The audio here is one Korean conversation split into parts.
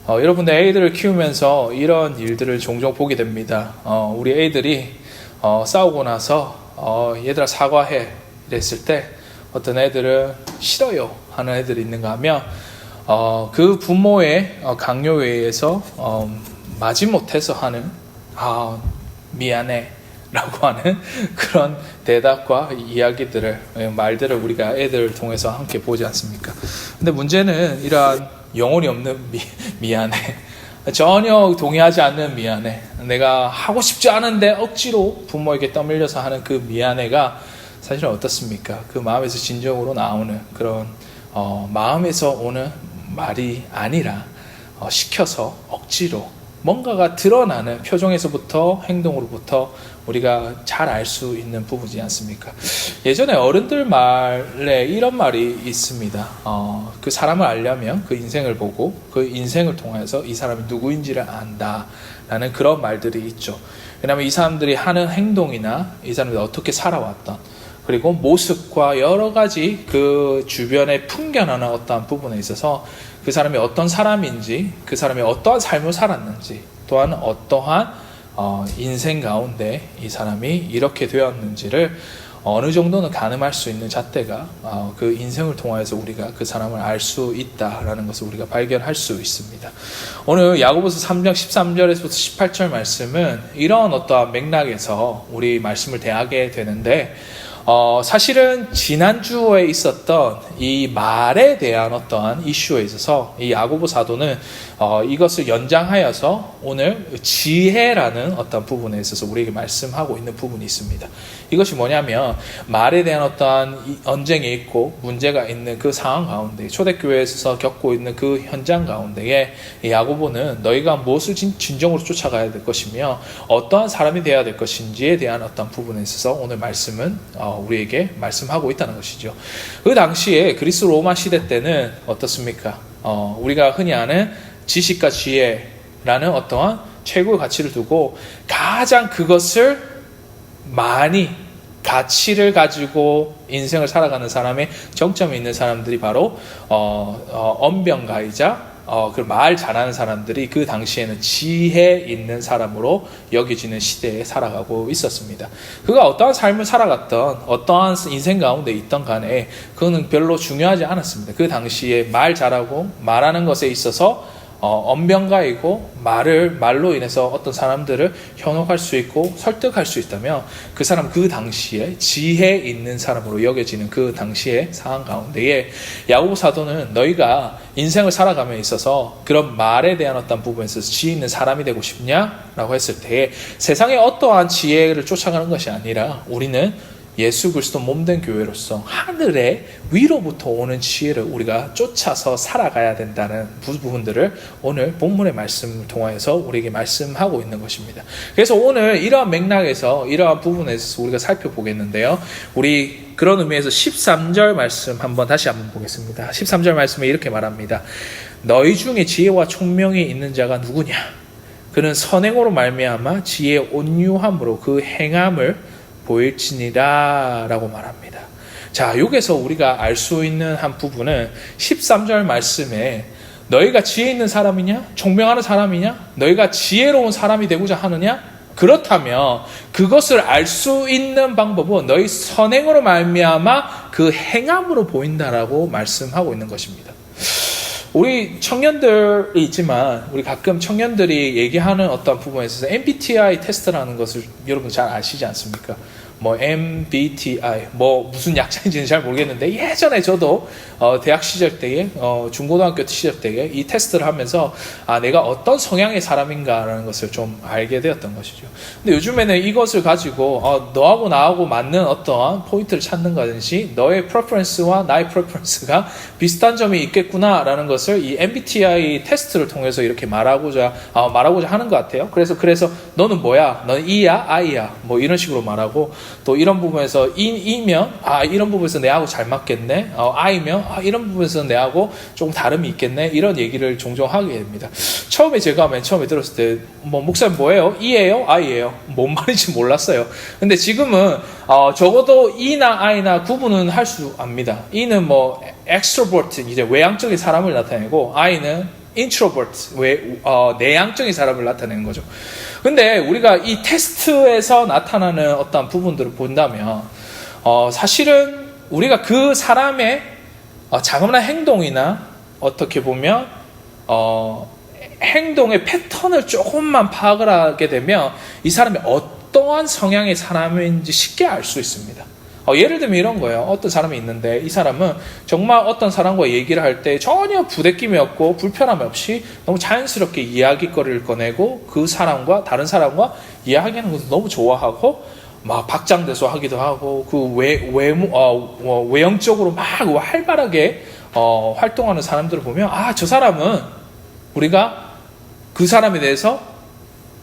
여러분들 애들을 키우면서 이런 일들을 종종 보게 됩니다. 우리 애들이 싸우고 나서 얘들아 사과해 이랬을 때 어떤 애들은 싫어요 하는 애들이 있는가 하면 그 부모의 강요에 의해서 마지못해서 하는 미안해 라고 하는 그런 대답과 이야기들을 말들을 우리가 애들을 통해서 함께 보지 않습니까? 근데 문제는 이러한 영혼이 없는 미안해, 전혀 동의하지 않는 미안해, 내가 하고 싶지 않은데 억지로 부모에게 떠밀려서 하는 그 미안해가 사실은 어떻습니까? 그 마음에서 진정으로 나오는 그런 마음에서 오는 말이 아니라 시켜서 억지로 뭔가가 드러나는 표정에서부터 행동으로부터 우리가 잘 알 수 있는 부분이지 않습니까? 예전에 어른들 말에 이런 말이 있습니다. 그 사람을 알려면 그 인생을 보고 그 인생을 통해서 이 사람이 누구인지를 안다라는 그런 말들이 있죠. 왜냐하면 이 사람들이 하는 행동이나 이 사람들이 어떻게 살아왔던 그리고 모습과 여러 가지 그 주변에 풍겨나는 어떠한 부분에 있어서 그 사람이 어떤 사람인지, 그 사람이 어떠한 삶을 살았는지, 또한 어떠한 인생 가운데 이 사람이 이렇게 되었는지를 어느 정도는 가늠할 수 있는 잣대가 그 인생을 통해서 우리가 그 사람을 알 수 있다라는 것을 우리가 발견할 수 있습니다. 오늘 야고보서 3장 13절에서부터 18절 말씀은 이런 어떠한 맥락에서 우리 말씀을 대하게 되는데 사실은 지난주에 있었던 이 말에 대한 어떠한 이슈에 있어서 이 야고보 사도는 이것을 연장하여서 오늘 지혜라는 어떤 부분에 있어서 우리에게 말씀하고 있는 부분이 있습니다. 이것이 뭐냐면 말에 대한 어떠한 언쟁이 있고 문제가 있는 그 상황 가운데 초대교회에서 겪고 있는 그 현장 가운데에 이 야고보는 너희가 무엇을 진정으로 쫓아가야 될 것이며 어떠한 사람이 되어야 될 것인지에 대한 어떤 부분에 있어서 오늘 말씀은 우리에게 말씀하고 있다는 것이죠. 그 당시에 그리스 로마 시대 때는 어떻습니까? 우리가 흔히 아는 지식과 지혜라는 어떠한 최고의 가치를 두고 가장 그것을 많이 가치를 가지고 인생을 살아가는 사람의 정점에 있는 사람들이 바로 언변가이자 그 말 잘하는 사람들이 그 당시에는 지혜 있는 사람으로 여겨지는 시대에 살아가고 있었습니다. 그가 어떠한 삶을 살아갔던 어떠한 인생 가운데 있던 간에 그거는 별로 중요하지 않았습니다. 그 당시에 말 잘하고 말하는 것에 있어서 언변가이고 말로 인해서 어떤 사람들을 현혹할 수 있고 설득할 수 있다면 그 사람 그 당시에 지혜 있는 사람으로 여겨지는 그 당시의 상황 가운데에 야고보 사도는 너희가 인생을 살아감에 있어서 그런 말에 대한 어떤 부분에 있어서 지혜 있는 사람이 되고 싶냐라고 했을 때 세상의 어떠한 지혜를 쫓아가는 것이 아니라 우리는 예수 그리스도 몸된 교회로서 하늘의 위로부터 오는 지혜를 우리가 쫓아서 살아가야 된다는 부분들을 오늘 본문의 말씀을 통해서 우리에게 말씀하고 있는 것입니다. 그래서 오늘 이러한 맥락에서 이러한 부분에서 우리가 살펴보겠는데요. 우리 그런 의미에서 13절 말씀 다시 한번 보겠습니다. 13절 말씀에 이렇게 말합니다. 너희 중에 지혜와 총명이 있는 자가 누구냐? 그는 선행으로 말미암아 지혜의 온유함으로 그 행함을 보일지니라 라고 말합니다. 자, 여기서 우리가 알 수 있는 한 부분은 13절 말씀에 너희가 지혜 있는 사람이냐? 총명하는 사람이냐? 너희가 지혜로운 사람이 되고자 하느냐? 그렇다면 그것을 알 수 있는 방법은 너희 선행으로 말미암아 그 행함으로 보인다라고 말씀하고 있는 것입니다. 우리 청년들이 있지만 우리 가끔 청년들이 얘기하는 어떤 부분에 있어서 MBTI 테스트라는 것을 여러분 잘 아시지 않습니까? MBTI 무슨 약자인지는 잘 모르겠는데 예전에 저도 대학 시절 때에 중고등학교 시절 때에 이 테스트를 하면서 내가 어떤 성향의 사람인가라는 것을 좀 알게 되었던 것이죠. 근데 요즘에는 이것을 가지고 너하고 나하고 맞는 어떠한 포인트를 찾는 것이 너의 프레퍼런스와 나의 프레퍼런스가 비슷한 점이 있겠구나라는 것을 이 MBTI 테스트를 통해서 이렇게 말하고자 하는 것 같아요. 그래서 너는 뭐야? 너는 E야? I야? 이런 식으로 말하고 또 이런 부분에서 E면 이런 부분에서 내하고 잘 맞겠네. I면 이런 부분에서 내하고 조금 다름이 있겠네. 이런 얘기를 종종 하게 됩니다. 처음에 제가 맨 처음에 들었을 때 목사님 뭐예요? E예요? I예요? 뭔 말인지 몰랐어요. 근데 지금은 적어도 E나 I나 구분은 할 수 압니다. E는 extrovert 이제 외향적인 사람을 나타내고 I는 introvert, 내향적인 사람을 나타내는 거죠. 근데 우리가 이 테스트에서 나타나는 어떤 부분들을 본다면 사실은 우리가 그 사람의 자그마한 행동이나 어떻게 보면 행동의 패턴을 조금만 파악을 하게 되면 이 사람이 어떠한 성향의 사람인지 쉽게 알 수 있습니다. 예를 들면 이런 거예요. 어떤 사람이 있는데 이 사람은 정말 어떤 사람과 얘기를 할 때 전혀 부대낌이 없고 불편함 없이 너무 자연스럽게 이야기거리를 꺼내고 그 사람과 다른 사람과 이야기하는 것도 너무 좋아하고 막 박장대소 하기도 하고 그 외형적으로 막 활발하게 활동하는 사람들을 보면 저 사람은 우리가 그 사람에 대해서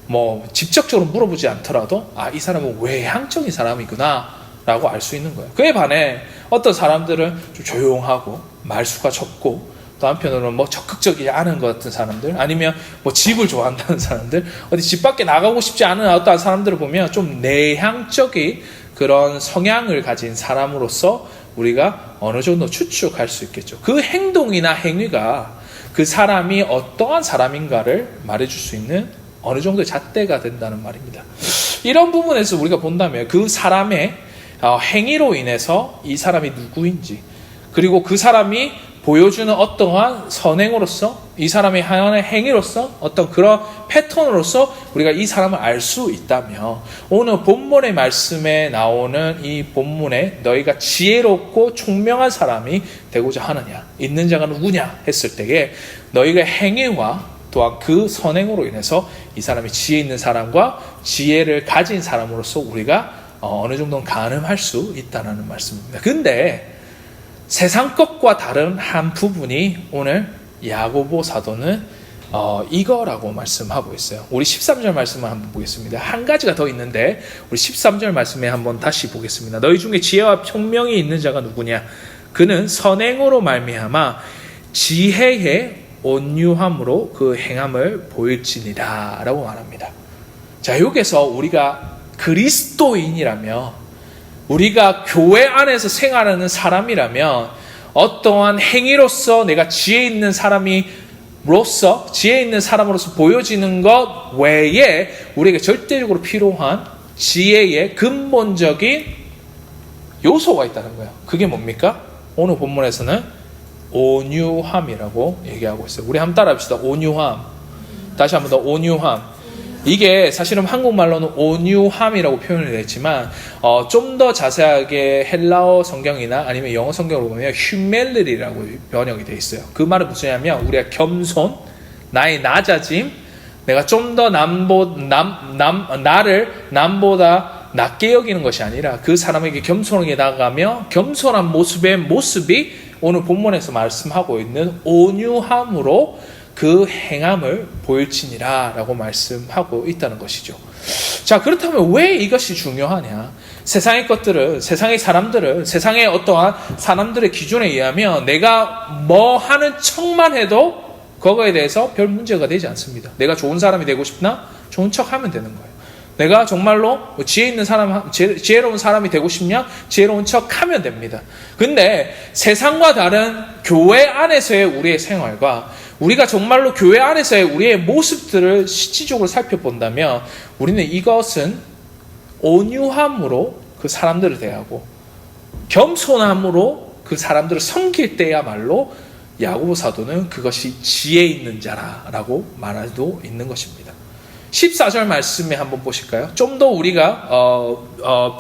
뭐 직접적으로 물어보지 않더라도 이 사람은 외향적인 사람이구나 라고 알 수 있는 거예요. 그에 반해 어떤 사람들은 좀 조용하고 말수가 적고 또 한편으로는 뭐 적극적이지 않은 것 같은 사람들, 아니면 뭐 집을 좋아한다는 사람들, 어디 집 밖에 나가고 싶지 않은 어떤 사람들을 보면 좀 내향적인 그런 성향을 가진 사람으로서 우리가 어느 정도 추측할 수 있겠죠. 그 행동이나 행위가 그 사람이 어떠한 사람인가를 말해줄 수 있는 어느 정도의 잣대가 된다는 말입니다. 이런 부분에서 우리가 본다면 그 사람의 행위로 인해서 이 사람이 누구인지, 그리고 그 사람이 보여주는 어떠한 선행으로서, 이 사람이 하는 행위로서, 어떤 그런 패턴으로서 우리가 이 사람을 알 수 있다면, 오늘 본문의 말씀에 나오는 이 본문에 너희가 지혜롭고 총명한 사람이 되고자 하느냐, 있는 자가 누구냐 했을 때에 너희가 행위와 또한 그 선행으로 인해서 이 사람이 지혜 있는 사람과 지혜를 가진 사람으로서 우리가 어느 정도는 가늠할 수 있다는 말씀입니다. 근데 세상 것과 다른 한 부분이 오늘 야고보 사도는 이거라고 말씀하고 있어요. 우리 13절 말씀을 한번 보겠습니다. 한 가지가 더 있는데 우리 13절 말씀에 한번 다시 보겠습니다. 너희 중에 지혜와 총명이 있는 자가 누구냐? 그는 선행으로 말미암아 지혜의 온유함으로 그 행함을 보일지니라 라고 말합니다. 자, 여기서 우리가 그리스도인이라면, 우리가 교회 안에서 생활하는 사람이라면 어떠한 행위로서 내가 지혜 있는 사람으로서 보여지는 것 외에 우리에게 절대적으로 필요한 지혜의 근본적인 요소가 있다는 거예요. 그게 뭡니까? 오늘 본문에서는 온유함이라고 얘기하고 있어요. 우리 한번 따라 합시다. 온유함. 다시 한번 더, 온유함. 이게 사실은 한국말로는 온유함이라고 표현이 됐지만 좀 더 자세하게 헬라어 성경이나 아니면 영어 성경으로 보면 humility라고 번역이 되어 있어요. 그 말은 무슨냐면 우리가 겸손, 나의 낮아짐, 내가 좀 더 나를 남보다 낮게 여기는 것이 아니라 그 사람에게 겸손하게 나가며 겸손한 모습이 오늘 본문에서 말씀하고 있는 온유함으로 그 행함을 보일지니라 라고 말씀하고 있다는 것이죠. 자, 그렇다면 왜 이것이 중요하냐? 세상의 것들은, 세상의 사람들은, 세상의 어떠한 사람들의 기준에 의하면 내가 뭐 하는 척만 해도 그거에 대해서 별 문제가 되지 않습니다. 내가 좋은 사람이 되고 싶나? 좋은 척 하면 되는 거예요. 내가 정말로 지혜로운 사람이 되고 싶냐? 지혜로운 척 하면 됩니다. 근데 세상과 다른 교회 안에서의 우리의 생활과 우리가 정말로 교회 안에서의 우리의 모습들을 실질적으로 살펴본다면 우리는 이것은 온유함으로 그 사람들을 대하고 겸손함으로 그 사람들을 섬길 때야말로 야고보 사도는 그것이 지혜 있는 자라고 말할 수 있는 것입니다. 14절 말씀에 한번 보실까요? 좀 더 우리가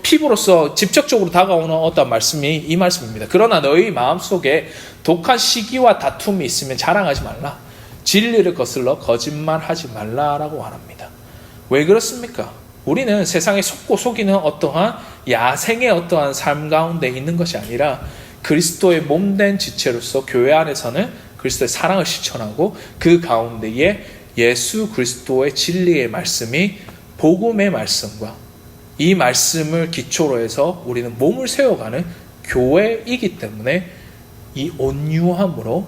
피부로서 직접적으로 다가오는 어떤 말씀이 이 말씀입니다. 그러나 너희 마음속에 독한 시기와 다툼이 있으면 자랑하지 말라. 진리를 거슬러 거짓말하지 말라라고 말합니다. 왜 그렇습니까? 우리는 세상에 속고 속이는 어떠한 야생의 어떠한 삶 가운데 있는 것이 아니라 그리스도의 몸된 지체로서 교회 안에서는 그리스도의 사랑을 실천하고 그 가운데에 예수 그리스도의 진리의 말씀이 복음의 말씀과 이 말씀을 기초로 해서 우리는 몸을 세워가는 교회이기 때문에 이 온유함으로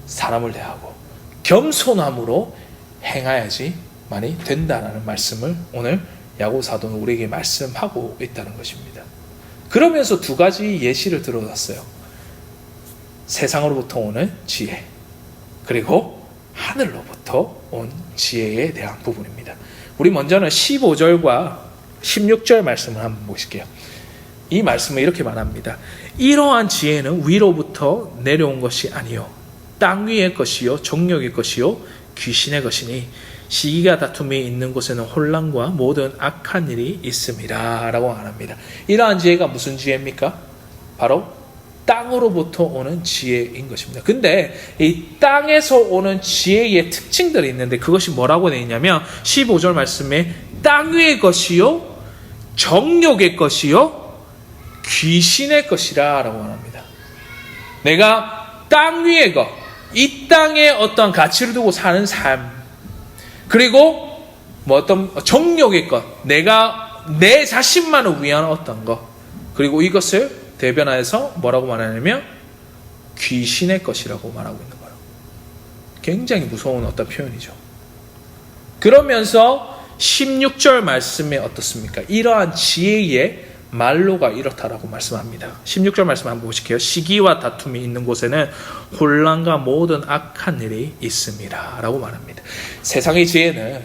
사람을 대하고 겸손함으로 행해야지만이 된다는 말씀을 오늘 야고보 사도는 우리에게 말씀하고 있다는 것입니다. 그러면서 두 가지 예시를 들어놨어요. 세상으로부터 오는 지혜, 그리고 하늘로부터 온 지혜에 대한 부분입니다. 우리 먼저는 15절과 16절 말씀을 한번 보실게요. 이 말씀은 이렇게 말합니다. 이러한 지혜는 위로부터 내려온 것이 아니요 땅 위의 것이요 정욕의 것이요 귀신의 것이니 시기가 다툼이 있는 곳에는 혼란과 모든 악한 일이 있음이라 라고 말합니다. 이러한 지혜가 무슨 지혜입니까? 바로 땅으로부터 오는 지혜인 것입니다. 근데 이 땅에서 오는 지혜의 특징들이 있는데 그것이 뭐라고 되어 있냐면 15절 말씀에 땅 위의 것이요 정욕의 것이요 귀신의 것이라 라고 말합니다. 내가 땅 위의 것, 이 땅에 어떤 가치를 두고 사는 삶, 그리고 어떤 정욕의 것, 내가 내 자신만을 위한 어떤 것, 그리고 이것을 대변하여서 뭐라고 말하냐면 귀신의 것이라고 말하고 있는 거예요. 굉장히 무서운 어떤 표현이죠. 그러면서 16절 말씀에 어떻습니까? 이러한 지혜의 말로가 이렇다라고 말씀합니다. 16절 말씀 한번 보실게요. 시기와 다툼이 있는 곳에는 혼란과 모든 악한 일이 있습니다 라고 말합니다. 세상의 지혜는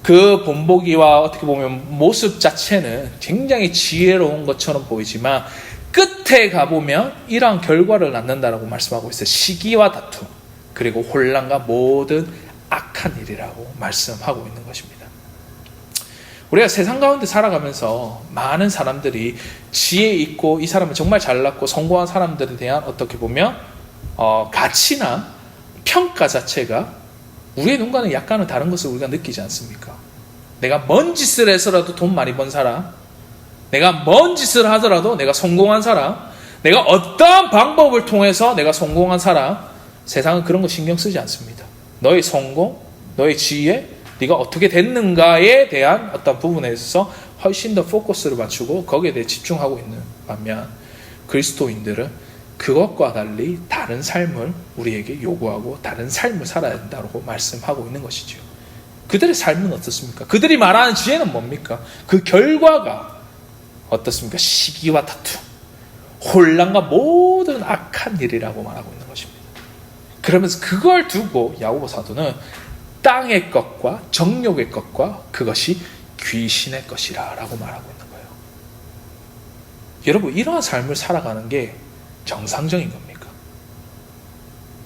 그 본보기와 어떻게 보면 모습 자체는 굉장히 지혜로운 것처럼 보이지만 끝에 가보면 이러한 결과를 낳는다라고 말씀하고 있어요. 시기와 다툼 그리고 혼란과 모든 악한 일이라고 말씀하고 있는 것입니다. 우리가 세상 가운데 살아가면서 많은 사람들이 지혜 있고 이 사람은 정말 잘났고 성공한 사람들에 대한 어떻게 보면 가치나 평가 자체가 우리의 눈과는 약간은 다른 것을 우리가 느끼지 않습니까? 내가 뭔 짓을 해서라도 돈 많이 번 사람, 내가 뭔 짓을 하더라도 내가 성공한 사람, 내가 어떠한 방법을 통해서 내가 성공한 사람, 세상은 그런 거 신경 쓰지 않습니다. 너의 성공, 너의 지혜, 네가 어떻게 됐는가에 대한 어떤 부분에 있어서 훨씬 더 포커스를 맞추고 거기에 대해 집중하고 있는 반면 그리스도인들은 그것과 달리 다른 삶을 우리에게 요구하고 다른 삶을 살아야 된다고 말씀하고 있는 것이죠. 그들의 삶은 어떻습니까? 그들이 말하는 지혜는 뭡니까? 그 결과가 어떻습니까? 시기와 다툼, 혼란과 모든 악한 일이라고 말하고 있는 것입니다. 그러면서 그걸 두고 야고보 사도는 땅의 것과 정욕의 것과 그것이 귀신의 것이라 라고 말하고 있는 거예요. 여러분, 이러한 삶을 살아가는 게 정상적인 겁니까?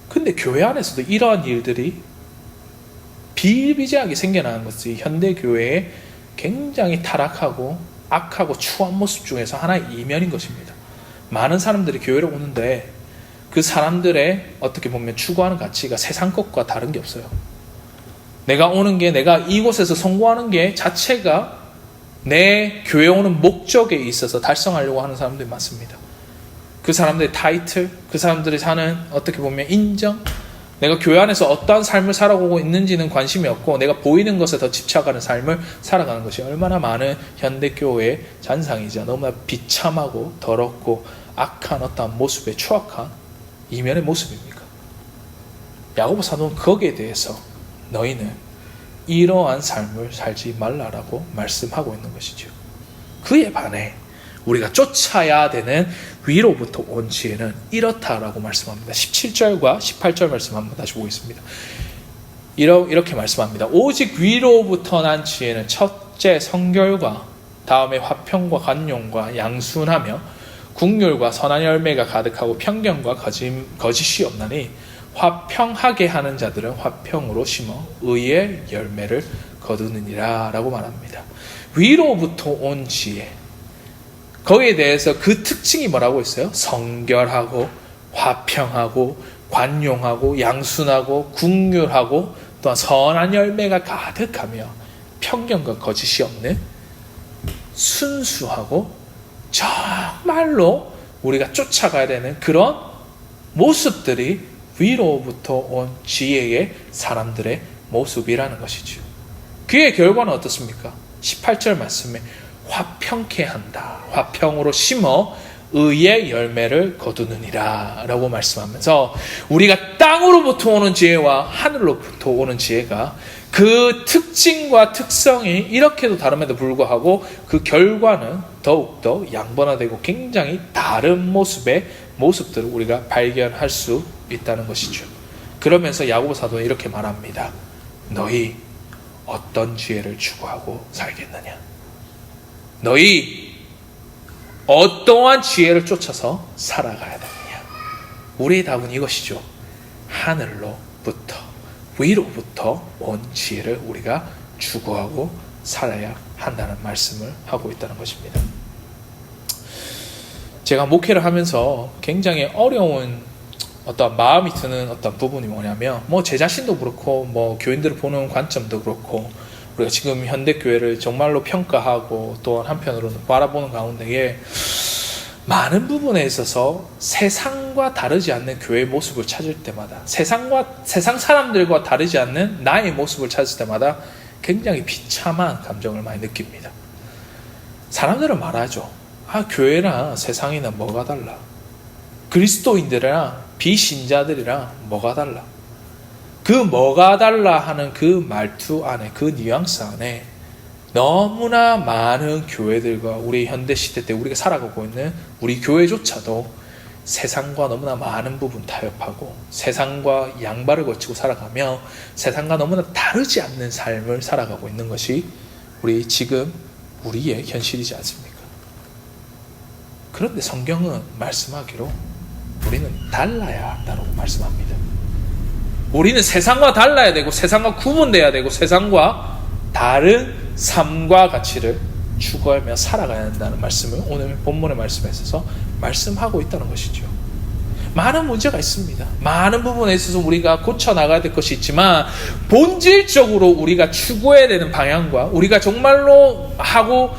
근데 교회 안에서도 이러한 일들이 비일비재하게 생겨나는 것이 현대 교회의 굉장히 타락하고 악하고 추한 모습 중에서 하나의 이면인 것입니다. 많은 사람들이 교회로 오는데 그 사람들의 어떻게 보면 추구하는 가치가 세상 것과 다른 게 없어요. 내가 오는 게, 내가 이곳에서 성공하는 게 자체가 내 교회 오는 목적에 있어서 달성하려고 하는 사람들이 많습니다. 그 사람들의 타이틀, 그 사람들이 사는 어떻게 보면 인정, 내가 교회 안에서 어떠한 삶을 살아가고 있는지는 관심이 없고 내가 보이는 것에 더 집착하는 삶을 살아가는 것이 얼마나 많은 현대교회의 잔상이자 너무나 비참하고 더럽고 악한 어떠한 모습의 추악한 이면의 모습입니까? 야고보 사도는 거기에 대해서 너희는 이러한 삶을 살지 말라라고 말씀하고 있는 것이죠. 그에 반해 우리가 쫓아야 되는 위로부터 온 지혜는 이렇다라고 말씀합니다. 17절과 18절 말씀 한번 다시 보겠습니다. 이렇게 말씀합니다. 오직 위로부터 난 지혜는 첫째 성결과 다음에 화평과 관용과 양순하며 국률과 선한 열매가 가득하고 편견과 거짓이 없나니 화평하게 하는 자들은 화평으로 심어 의의 열매를 거두느니라 라고 말합니다. 위로부터 온 지혜, 거기에 대해서 그 특징이 뭐라고 했어요? 성결하고 화평하고 관용하고 양순하고 국률하고 또한 선한 열매가 가득하며 편견과 거짓이 없는 순수하고 정말로 우리가 쫓아가야 되는 그런 모습들이 위로부터 온 지혜의 사람들의 모습이라는 것이죠. 그의 결과는 어떻습니까? 18절 말씀에 화평케 한다. 화평으로 심어 의의 열매를 거두느니라 라고 말씀하면서 우리가 땅으로부터 오는 지혜와 하늘로부터 오는 지혜가 그 특징과 특성이 이렇게도 다름에도 불구하고 그 결과는 더욱더 양분화되고 굉장히 다른 모습들을 우리가 발견할 수 있다는 것이죠. 그러면서 야고보 사도는 이렇게 말합니다. 너희 어떤 지혜를 추구하고 살겠느냐? 너희 어떠한 지혜를 쫓아서 살아가야 되느냐? 우리의 답은 이것이죠. 하늘로부터, 위로부터 온 지혜를 우리가 추구하고 살아야 한다는 말씀을 하고 있다는 것입니다. 제가 목회를 하면서 굉장히 어려운 어떤 마음이 드는 어떤 부분이 뭐냐면, 제 자신도 그렇고, 교인들을 보는 관점도 그렇고, 우리가 지금 현대교회를 정말로 평가하고 또한 한편으로는 바라보는 가운데에 많은 부분에 있어서 세상과 다르지 않는 교회의 모습을 찾을 때마다, 세상 사람들과 다르지 않는 나의 모습을 찾을 때마다 굉장히 비참한 감정을 많이 느낍니다. 사람들은 말하죠. 교회랑 세상이나 뭐가 달라? 그리스도인들이랑 비신자들이랑 뭐가 달라? 그 뭐가 달라 하는 그 말투 안에, 그 뉘앙스 안에 너무나 많은 교회들과 우리 현대시대 때 우리가 살아가고 있는 우리 교회조차도 세상과 너무나 많은 부분 타협하고 세상과 양발을 거치고 살아가며 세상과 너무나 다르지 않는 삶을 살아가고 있는 것이 지금 우리의 현실이지 않습니까? 그런데 성경은 말씀하기로 우리는 달라야 한다고 말씀합니다. 우리는 세상과 달라야 되고 세상과 구분돼야 되고 세상과 다른 삶과 가치를 추구하며 살아가야 한다는 말씀을 오늘 본문의 말씀에 있어서 말씀하고 있다는 것이죠. 많은 문제가 있습니다. 많은 부분에 있어서 우리가 고쳐나가야 될 것이 있지만 본질적으로 우리가 추구해야 되는 방향과 우리가 정말로 하고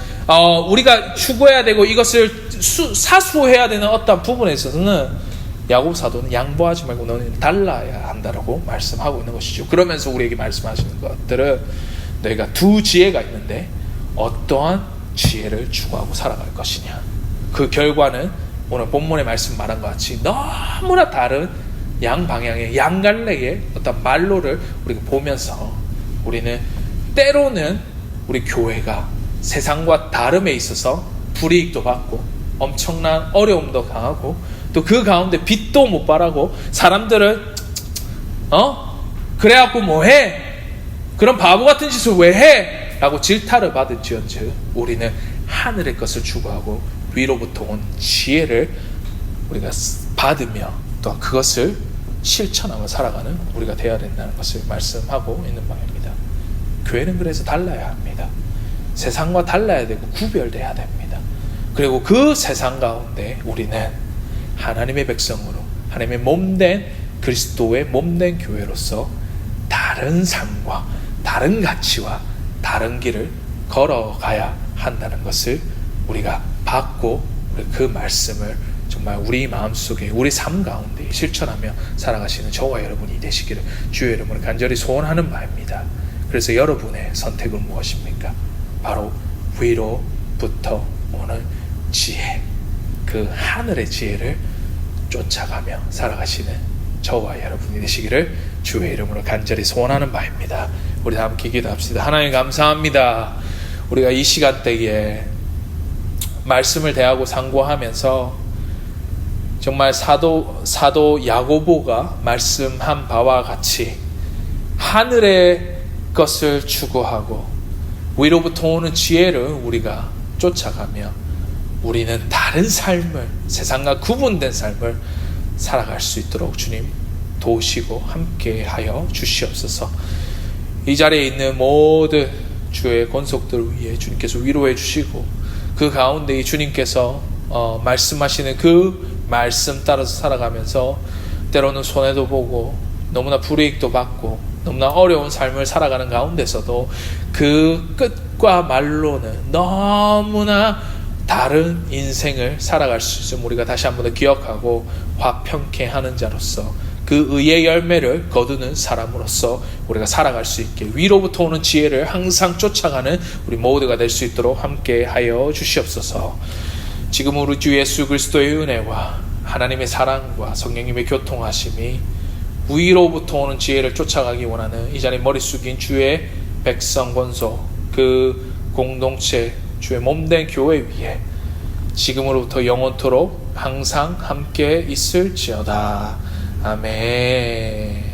우리가 추구해야 되고 이것을 사수해야 되는 어떤 부분에 있어서는 야고보 사도는 양보하지 말고 너는 달라야 한다라고 말씀하고 있는 것이죠. 그러면서 우리에게 말씀하시는 것들은 너희가 두 지혜가 있는데 어떠한 지혜를 추구하고 살아갈 것이냐. 그 결과는 오늘 본문의 말씀 말한 것 같이 너무나 다른 양방향의 양갈래의 어떤 말로를 우리가 보면서 우리는 때로는 우리 교회가 세상과 다름에 있어서 불이익도 받고 엄청난 어려움도 당하고 또 그 가운데 빛도 못 발하고 사람들은 그래갖고 뭐해? 그런 바보 같은 짓을 왜 해? 라고 질타를 받을지언정 우리는 하늘의 것을 추구하고 위로부터 온 지혜를 우리가 받으며 또 그것을 실천하며 살아가는 우리가 되어야 된다는 것을 말씀하고 있는 바입니다. 교회는 그래서 달라야 합니다. 세상과 달라야 되고 구별돼야 됩니다. 그리고 그 세상 가운데 우리는 하나님의 백성으로 하나님의 몸된 그리스도의 몸된 교회로서 다른 삶과 다른 가치와 다른 길을 걸어가야 한다는 것을 우리가 받고 그 말씀을 정말 우리 마음속에 우리 삶 가운데 실천하며 살아가시는 저와 여러분이 되시기를 주의 이름으로 간절히 소원하는 바입니다. 그래서 여러분의 선택은 무엇입니까? 바로 위로부터 오는 지혜, 그 하늘의 지혜를 쫓아가며 살아가시는 저와 여러분이 되시기를 주의 이름으로 간절히 소원하는 바입니다. 우리 다 함께 기도합시다. 하나님 감사합니다. 우리가 이 시간대에 말씀을 대하고 상고하면서 정말 사도 야고보가 말씀한 바와 같이 하늘의 것을 추구하고 위로부터 오는 지혜를 우리가 쫓아가며 우리는 다른 삶을, 세상과 구분된 삶을 살아갈 수 있도록 주님 도우시고 함께하여 주시옵소서. 이 자리에 있는 모든 주의 권속들 위해 주님께서 위로해 주시고 그 가운데 주님께서 말씀하시는 그 말씀 따라서 살아가면서 때로는 손해도 보고 너무나 불이익도 받고 너무나 어려운 삶을 살아가는 가운데서도 그 끝과 말로는 너무나 다른 인생을 살아갈 수 있음을 우리가 다시 한번 더 기억하고 화평케 하는 자로서 그 의의 열매를 거두는 사람으로서 우리가 살아갈 수 있게 위로부터 오는 지혜를 항상 쫓아가는 우리 모두가 될 수 있도록 함께하여 주시옵소서. 지금 우리 주 예수 그리스도의 은혜와 하나님의 사랑과 성령님의 교통하심이 위로부터 오는 지혜를 쫓아가기 원하는 이 자리에 머리 숙인 주의 백성 권속 그 공동체 주의 몸된 교회 위에 지금으로부터 영원토록 항상 함께 있을지어다. 아멘.